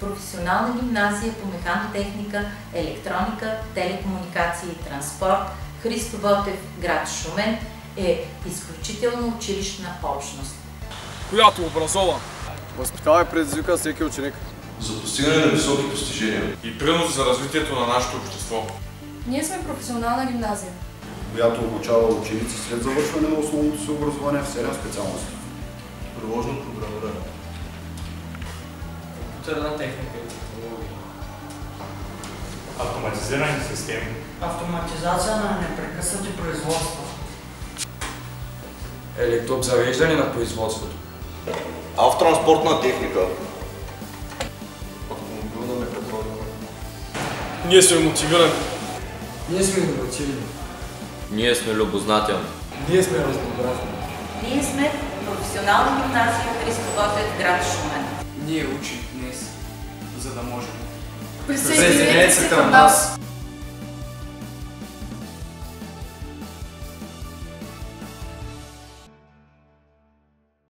професионална гимназия по механотехника, електроника, телекомуникации и транспорт Христо Ботев, град Шумен, е изключителна училищна общност, която образова, възпитава и предизвика всеки ученик за постигане на високи постижения и принос за развитието на нашето общество. Ние сме професионална гимназия, която обучава ученици след завършване на основното си образование в 7 специалности. Приложно програмиране, компютърна техника и технология, автоматизирани системи, автоматизация на непрекъснати производства, електрообзавеждане на производството, автотранспортна техника, автомобилна мехатроника. ние сме мотивирани, ние сме иновативни, ние сме любознателни, ние сме разнообразни, ние сме професионална гимназия Христо Ботев, град Шумен. Ние учим днес, за да можем. Присъединете се към нас!